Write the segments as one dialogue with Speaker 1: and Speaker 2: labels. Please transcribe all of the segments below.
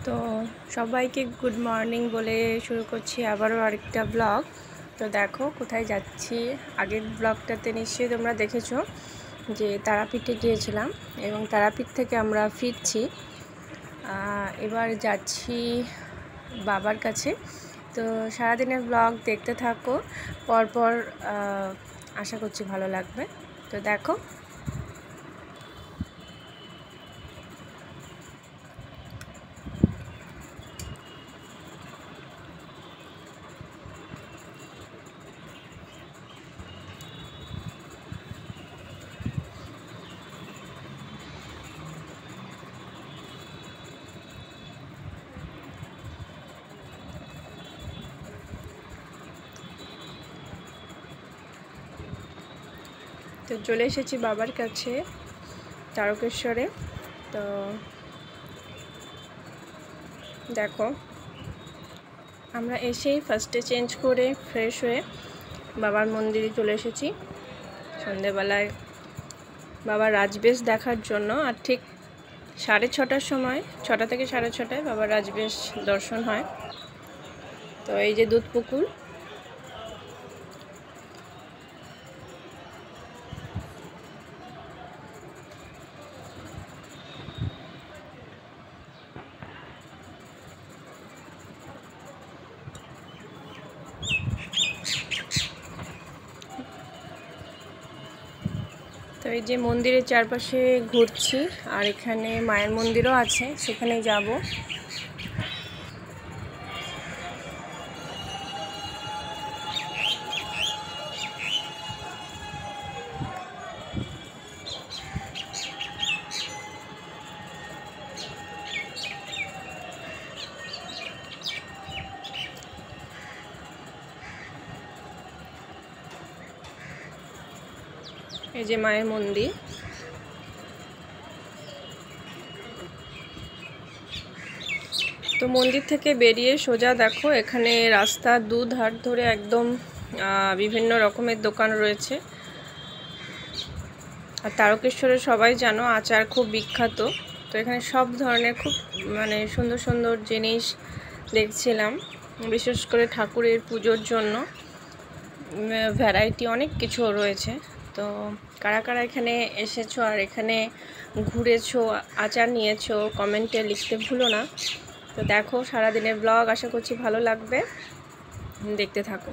Speaker 1: তো সবাইকে good morning বলে শুরু করছি আবারও আরেকটা ব্লগ। তো দেখো কোথায় যাচ্ছি। আগের ব্লগটাতে নিশ্চয়ই তোমরা দেখেছো যে তারাপীঠে গিয়েছিলাম এবং তারাপীঠ থেকে আমরা ফিরছি। এবার যাচ্ছি বাবার কাছে। তো সারাদিনের ব্লগ দেখতে থাকো, পরপর আশা করছি ভালো লাগবে। তো দেখো তো চলে এসেছি বাবার কাছে তারকেশ্বরে। তো দেখো আমরা এসেই ফার্স্টে চেঞ্জ করে ফ্রেশ হয়ে বাবার মন্দিরে চলে এসেছি সন্ধেবেলায় বাবার রাজবেশ দেখার জন্য। আর ঠিক 6:30টার সময়, 6টা থেকে 6:30টায় বাবার রাজবেশ দর্শন হয়। তো এই যে দুধ পুকুর, তো এই যে মন্দিরের চারপাশে ঘুরছি। আর এখানে মায়ের মন্দিরও আছে, সেখানেই যাব। এই যে মায়ের মন্দির। তো মন্দির থেকে বেরিয়ে সোজা দেখো এখানে রাস্তার দুধার ধরে একদম বিভিন্ন রকমের দোকান রয়েছে। আর তারকেশ্বরে সবাই জানো আচার খুব বিখ্যাত। তো এখানে সব ধরনের খুব সুন্দর সুন্দর জিনিস দেখছিলাম, বিশেষ করে ঠাকুরের পুজোর জন্য ভ্যারাইটি অনেক কিছু রয়েছে। তো কারা কারা এখানে এসেছো আর এখানে ঘুরেছো, আচার নিয়েছো, কমেন্টে লিখতে ভুলো না। তো দেখো সারাদিনের ব্লগ আশা করছি ভালো লাগবে, দেখতে থাকো।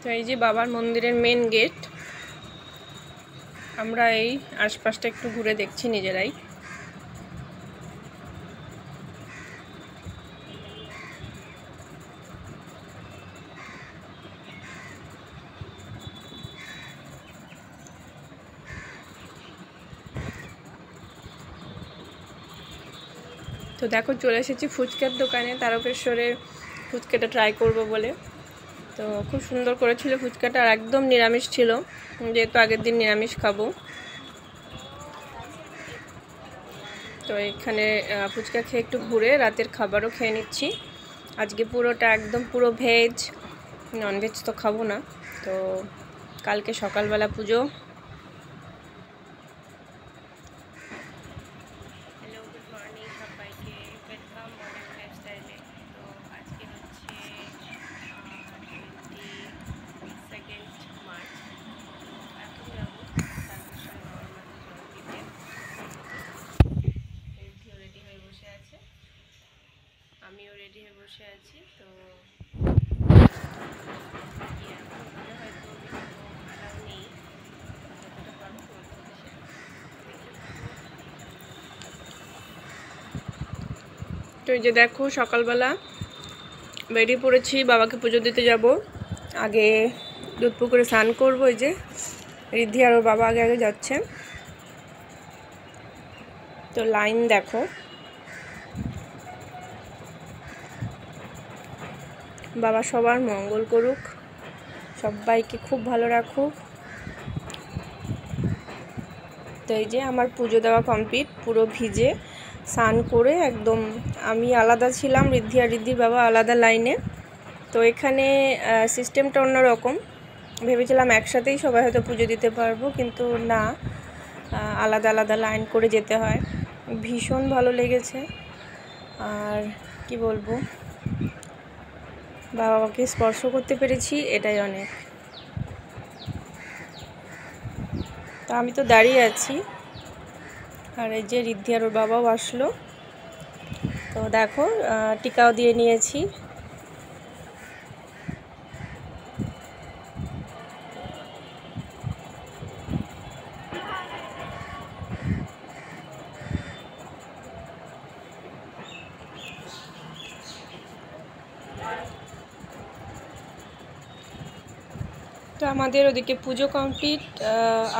Speaker 1: তো এই যে বাবার মন্দিরের মেন গেট। আমরা এই আশপাশটা একটু ঘুরে দেখছি নিজেরাই। তো দেখো চলে এসেছি ফুচকার দোকানে, তারকেশ্বরের ফুচকাটা ট্রাই করব বলে। তো খুব সুন্দর করেছিল ফুচকাটা, আর একদম নিরামিষ ছিল, যেহেতু আগের দিন নিরামিষ খাবো। তো এখানে ফুচকা খেয়ে একটু ঘুরে রাতের খাবারও খেয়ে নিচ্ছি। আজকে পুরোটা একদম পুরো ভেজ, ননভেজ তো খাবো না। তো কালকে সকালবেলা পুজো। হ্যালো, গুড মর্নিং সবাইকে, ওয়েলকাম মর্নিং লাইফস্টাইলে। তো আজকে হচ্ছে 22 মার্চ। এখন যাবো তারকেশ্বর বাবার মাঠে জল দিতে। রেডি হয়ে বসে আছে, আমিও রেডি হয়ে বসে আছি। তো তো এই যে দেখো সকালবেলা বেরিয়ে পড়েছি, বাবাকে পুজো দিতে যাব। আগে দুধ পুকুরে স্নান করবো। এই যে রিদ্ধি আর ওর বাবা আগে আগে যাচ্ছে। তো লাইন দেখো, বাবা সবার মঙ্গল করুক, সবাইকে খুব ভালো রাখুক। তো এই যে আমার পুজো দেওয়া কমপ্লিট, পুরো ভিজে স্নান করে একদম। আমি আলাদা ছিলাম, রিদ্ধি আর রিদ্ধির বাবা আলাদা লাইনে। তো এখানে সিস্টেমটা অন্যরকম। ভেবেছিলাম একসাথেই সবাই হয়তো পুজো দিতে পারবো, কিন্তু না, আলাদা আলাদা লাইন করে যেতে হয়। ভীষণ ভালো লেগেছে। আর কি বলবো, বাবাকে স্পর্শ করতে পেরেছি, এটাই অনেক। তো আমি তো দাঁড়িয়ে আছি, আর এই যে রিদ্ধি আর ওর বাবাও আসলো। তো দেখো টিকাও দিয়ে নিয়েছি। তো আমাদের ওদিকে পুজো কমপ্লিট,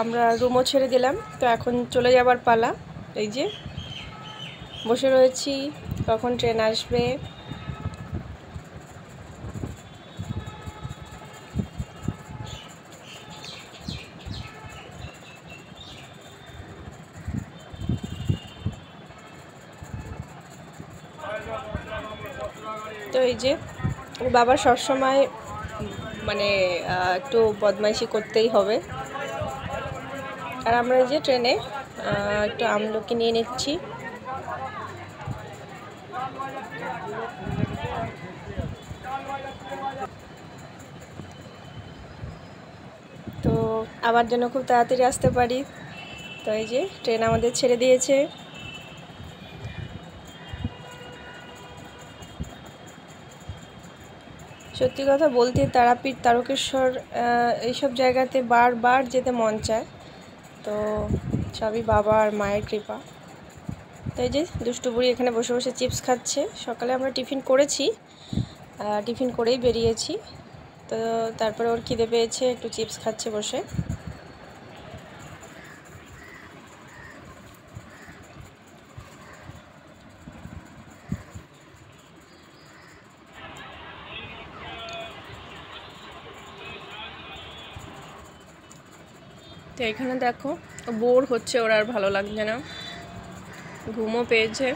Speaker 1: আমরা রুমও ছেড়ে দিলাম। তো এখন চলে যাবার পালা। এই যে বসে রয়েছি, কখন ট্রেন আসবে। তো এই যে বাবা সবসময় মানে একটু বদমাইশি করতেই হবে। আর আমরা এই যে ট্রেনে একটু আমলকি নিয়ে নিচ্ছি। তো আবার যেন খুব তাড়াতাড়ি আসতে পারি। তো এই যে ট্রেন আমাদের ছেড়ে দিয়েছে। সত্যি কথা বলতে তারাপীঠ, তারকেশ্বর এইসব জায়গাতে বারবার যেতে মন চায়। তো সবই বাবা আর মায়ের কৃপা। তো এই যে দুষ্টু বুড়ি এখানে বসে বসে চিপস খাচ্ছে। সকালে আমরা টিফিন করেছি, টিফিন করেই বেরিয়েছি। তো তারপরে ওর খিদে পেয়েছে, একটু চিপস খাচ্ছে বসে। তো এখানে দেখো বোর হচ্ছে, ওর আর ভালো লাগছে না, ঘুমও পেয়েছে।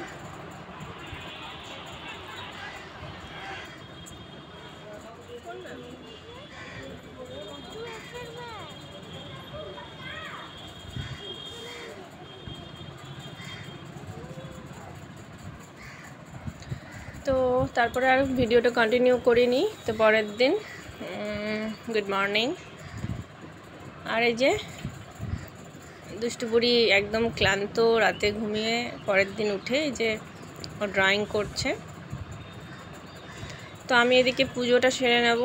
Speaker 1: তো তারপরে আর ভিডিওটা কন্টিনিউ করিনি। তো পরের দিন গুড মর্নিং। আর এই যে দুষ্টু বুড়ি একদম ক্লান্ত, রাতে ঘুমিয়ে পরের দিন উঠে এই যে ও ড্রয়িং করছে। তো আমি এদিকে পুজোটা সেরে নেব।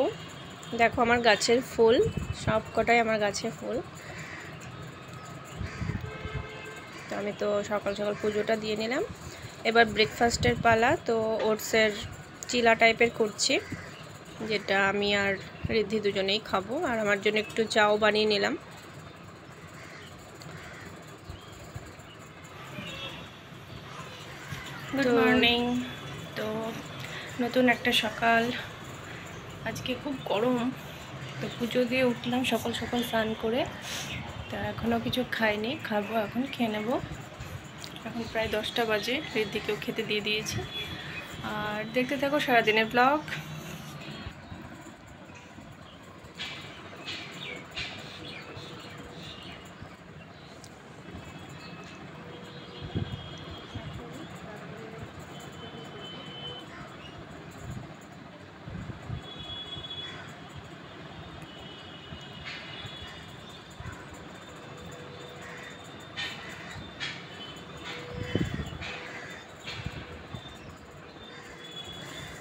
Speaker 1: দেখো আমার গাছের ফুল, সব কটাই আমার গাছের ফুল। তো আমি তো সকাল সকাল পুজোটা দিয়ে নিলাম। এবার ব্রেকফাস্টের পালা। তো ওটসের চিলা টাইপের করছি, যেটা আমি আর রিদ্ধি দুজনেই খাবো। আর আমার জন্য একটু চাও বানিয়ে নিলাম। Good morning. তো নতুন একটা সকাল, আজকে খুব গরম। তো পুজো দিয়ে উঠলাম সকাল সকাল স্নান করে। তা এখনও কিছু খাইনি, খাবো এখন, খেয়ে নেব। এখন প্রায় 10টা বাজে, রিদ্ধিকেও খেতে দিয়ে দিয়েছি। আর দেখতে থাকো সারাদিনের ব্লগ।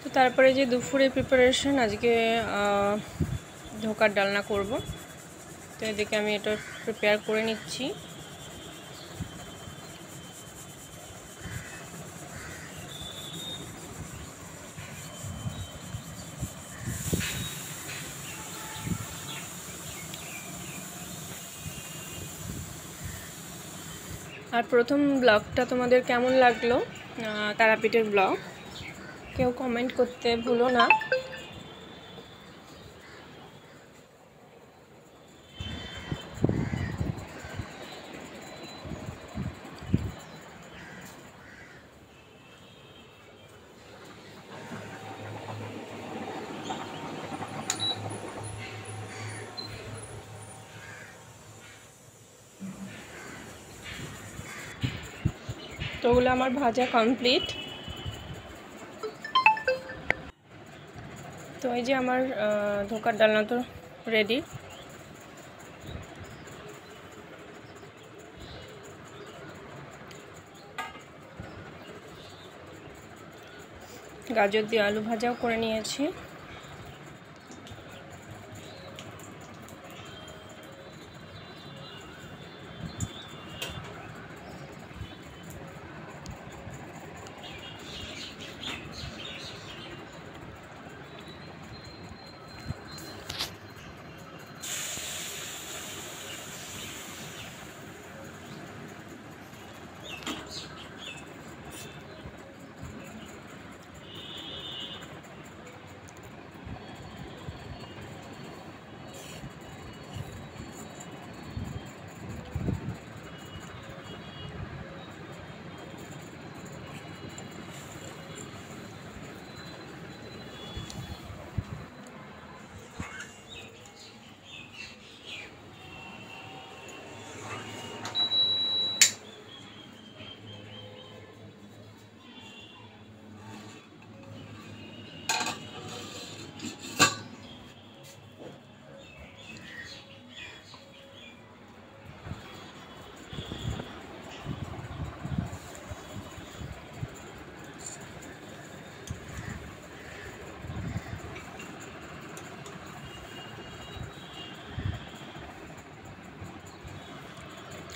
Speaker 1: তো তারপরে যে দুপুরে প্রিপারেশন, আজকে ধোকার ডালনা করব। তো এদিকে আমি এটা প্রিপেয়ার করে নিচ্ছি। আর প্রথম ব্লগটা তোমাদের কেমন লাগলো, তারাপীঠের ব্লগ, কেউ কমেন্ট করতে ভুলো না। তো ওগুলো আমার ভাজা কমপ্লিট। তো এই যে আমার ধোকার ডালনা তো রেডি। গাজর দিয়ে আলু ভাজাও করে নিয়েছি।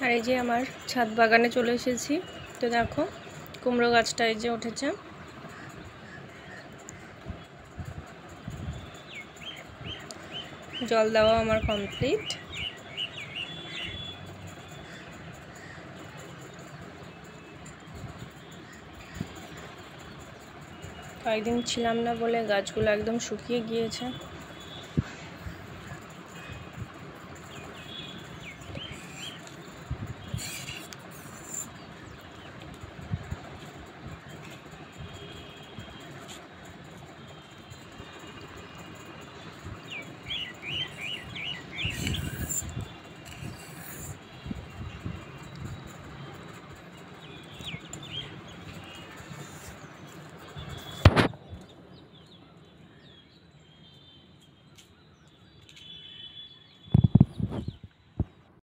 Speaker 1: আর এই যে আমার ছাদ বাগানে চলে এসেছি। তো দেখো কুমড়ো গাছটা এই যে উঠেছে। জল দেওয়া আমার কমপ্লিট। কয়েকদিন ছিলাম না বলে গাছগুলো একদম শুকিয়ে গিয়েছে।